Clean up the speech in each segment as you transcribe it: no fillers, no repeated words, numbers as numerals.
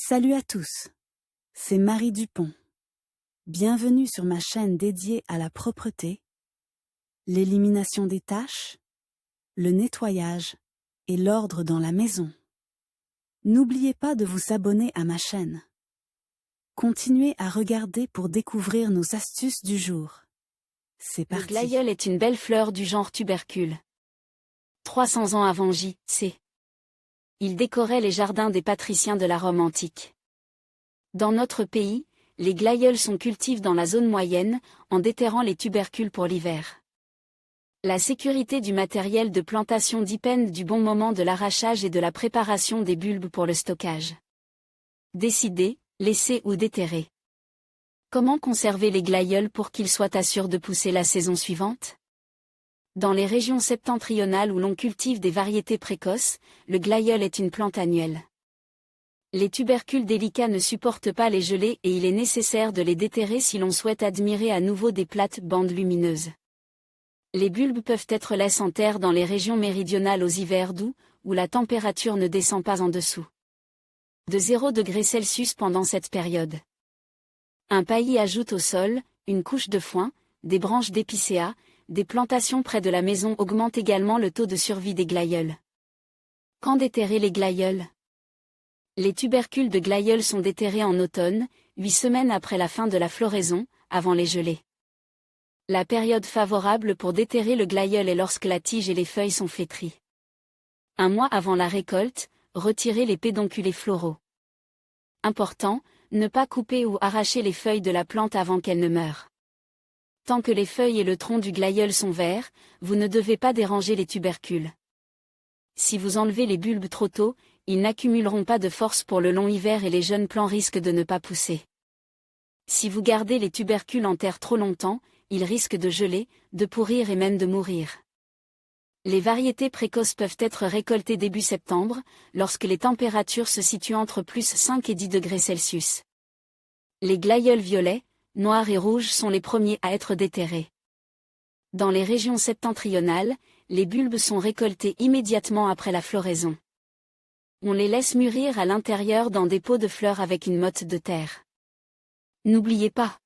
Salut à tous, c'est Marie Dupont. Bienvenue sur ma chaîne dédiée à la propreté, l'élimination des taches, le nettoyage et l'ordre dans la maison. N'oubliez pas de vous abonner à ma chaîne. Continuez à regarder pour découvrir nos astuces du jour. C'est Le parti. glaïeul est une belle fleur du genre tubercule. 300 ans avant J.C. Il décorait les jardins des patriciens de la Rome antique. Dans notre pays, les glaïeuls sont cultivés dans la zone moyenne, en déterrant les tubercules pour l'hiver. La sécurité du matériel de plantation dépend du bon moment de l'arrachage et de la préparation des bulbes pour le stockage. Décider, laisser ou déterrer. Comment conserver les glaïeuls pour qu'ils soient assurés de pousser la saison suivante? Dans les régions septentrionales où l'on cultive des variétés précoces, le glaïeul est une plante annuelle. Les tubercules délicats ne supportent pas les gelées et il est nécessaire de les déterrer si l'on souhaite admirer à nouveau des plates bandes lumineuses. Les bulbes peuvent être laissés en terre dans les régions méridionales aux hivers doux, où la température ne descend pas en dessous de 0 degrés Celsius pendant cette période. Un paillis ajoute au sol, une couche de foin, des branches d'épicéa, des plantations près de la maison augmentent également le taux de survie des glaïeuls. Quand déterrer les glaïeuls? Les tubercules de glaïeul sont déterrés en automne, 8 semaines après la fin de la floraison, avant les gelées. La période favorable pour déterrer le glaïeul est lorsque la tige et les feuilles sont flétries. Un mois avant la récolte, retirez les pédonculés floraux. Important, ne pas couper ou arracher les feuilles de la plante avant qu'elles ne meurent. Tant que les feuilles et le tronc du glaïeul sont verts, vous ne devez pas déranger les tubercules. Si vous enlevez les bulbes trop tôt, ils n'accumuleront pas de force pour le long hiver et les jeunes plants risquent de ne pas pousser. Si vous gardez les tubercules en terre trop longtemps, ils risquent de geler, de pourrir et même de mourir. Les variétés précoces peuvent être récoltées début septembre, lorsque les températures se situent entre plus 5 et 10 degrés Celsius. Les glaïeuls violets, noirs et rouges sont les premiers à être déterrés. Dans les régions septentrionales, les bulbes sont récoltés immédiatement après la floraison. On les laisse mûrir à l'intérieur dans des pots de fleurs avec une motte de terre. N'oubliez pas.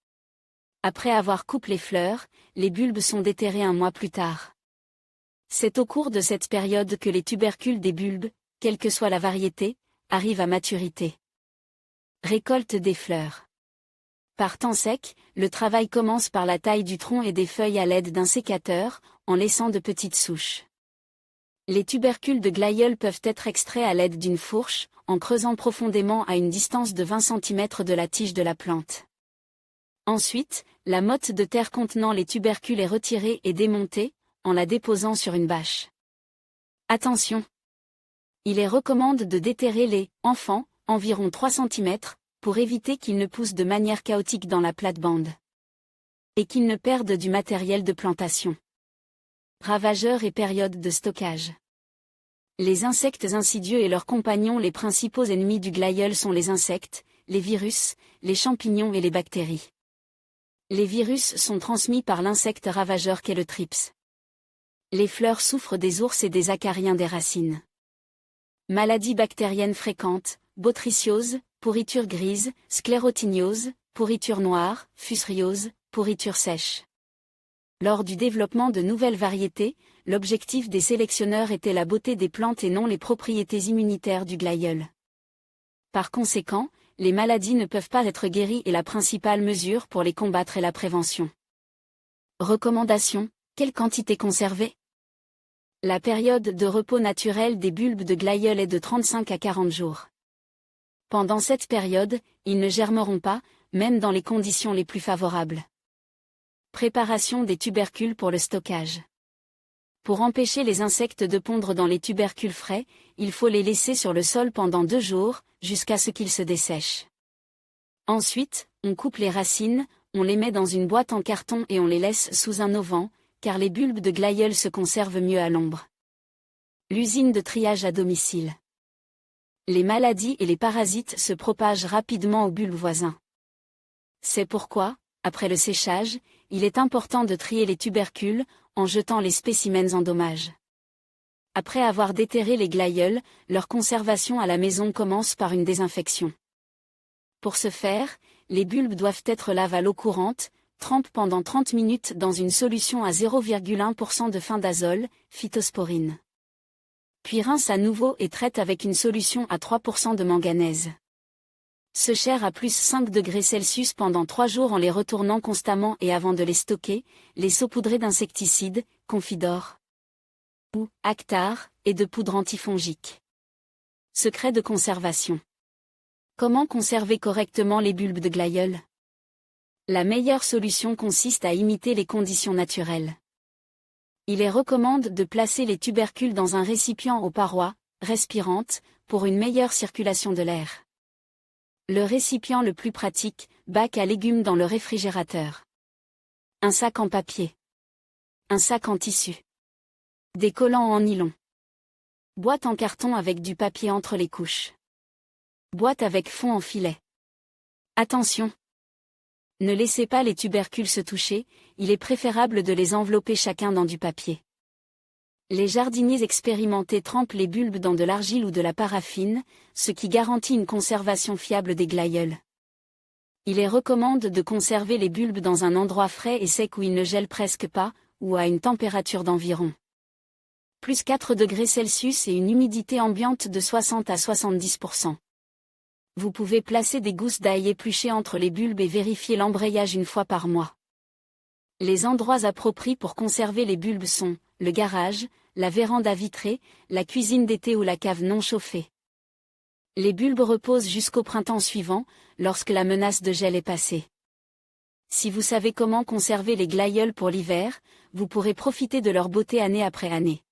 Après avoir coupé les fleurs, les bulbes sont déterrés un mois plus tard. C'est au cours de cette période que les tubercules des bulbes, quelle que soit la variété, arrivent à maturité. Récolte des fleurs. Par temps sec, le travail commence par la taille du tronc et des feuilles à l'aide d'un sécateur, en laissant de petites souches. Les tubercules de glaïeul peuvent être extraits à l'aide d'une fourche, en creusant profondément à une distance de 20 cm de la tige de la plante. Ensuite, la motte de terre contenant les tubercules est retirée et démontée, en la déposant sur une bâche. Attention! Il est recommandé de déterrer les enfants, environ 3 cm, pour éviter qu'ils ne poussent de manière chaotique dans la plate-bande. Et qu'ils ne perdent du matériel de plantation. Ravageurs et période de stockage. Les insectes insidieux et leurs compagnons. Les principaux ennemis du glaïeul sont les insectes, les virus, les champignons et les bactéries. Les virus sont transmis par l'insecte ravageur qu'est le thrips. Les fleurs souffrent des ours et des acariens des racines. Maladies bactériennes fréquentes, botrytiose, pourriture grise, sclérotignose, pourriture noire, fusariose, pourriture sèche. Lors du développement de nouvelles variétés, l'objectif des sélectionneurs était la beauté des plantes et non les propriétés immunitaires du glaïeul. Par conséquent, les maladies ne peuvent pas être guéries et la principale mesure pour les combattre est la prévention. Recommandation: quelle quantité conserver? La période de repos naturel des bulbes de glaïeul est de 35 à 40 jours. Pendant cette période, ils ne germeront pas, même dans les conditions les plus favorables. Préparation des tubercules pour le stockage. Pour empêcher les insectes de pondre dans les tubercules frais, il faut les laisser sur le sol pendant 2 jours, jusqu'à ce qu'ils se dessèchent. Ensuite, on coupe les racines, on les met dans une boîte en carton et on les laisse sous un auvent, car les bulbes de glaïeul se conservent mieux à l'ombre. L'usine de triage à domicile. Les maladies et les parasites se propagent rapidement aux bulbes voisins. C'est pourquoi, après le séchage, il est important de trier les tubercules, en jetant les spécimens en dommage. Après avoir déterré les glaïeuls, leur conservation à la maison commence par une désinfection. Pour ce faire, les bulbes doivent être lavés à l'eau courante, trempe pendant 30 minutes dans une solution à 0,1% de fin d'azole, phytosporine. Puis rince à nouveau et traite avec une solution à 3% de manganèse. Sécher à plus 5 degrés Celsius pendant 3 jours en les retournant constamment et avant de les stocker, les saupoudrer d'insecticides, Confidor ou Actar, et de poudre antifongique. Secret de conservation. Comment conserver correctement les bulbes de glaïeul? La meilleure solution consiste à imiter les conditions naturelles. Il est recommande de placer les tubercules dans un récipient aux parois respirantes pour une meilleure circulation de l'air. Le récipient le plus pratique, bac à légumes dans le réfrigérateur. Un sac en papier. Un sac en tissu. Des collants en nylon. Boîte en carton avec du papier entre les couches. Boîte avec fond en filet. Attention! Ne laissez pas les tubercules se toucher, il est préférable de les envelopper chacun dans du papier. Les jardiniers expérimentés trempent les bulbes dans de l'argile ou de la paraffine, ce qui garantit une conservation fiable des glaïeuls. Il est recommande de conserver les bulbes dans un endroit frais et sec où ils ne gèlent presque pas, ou à une température d'environ plus 4 degrés Celsius et une humidité ambiante de 60 à 70%. Vous pouvez placer des gousses d'ail épluchées entre les bulbes et vérifier l'embrayage une fois par mois. Les endroits appropriés pour conserver les bulbes sont le garage, la véranda vitrée, la cuisine d'été ou la cave non chauffée. Les bulbes reposent jusqu'au printemps suivant, lorsque la menace de gel est passée. Si vous savez comment conserver les glaïeuls pour l'hiver, vous pourrez profiter de leur beauté année après année.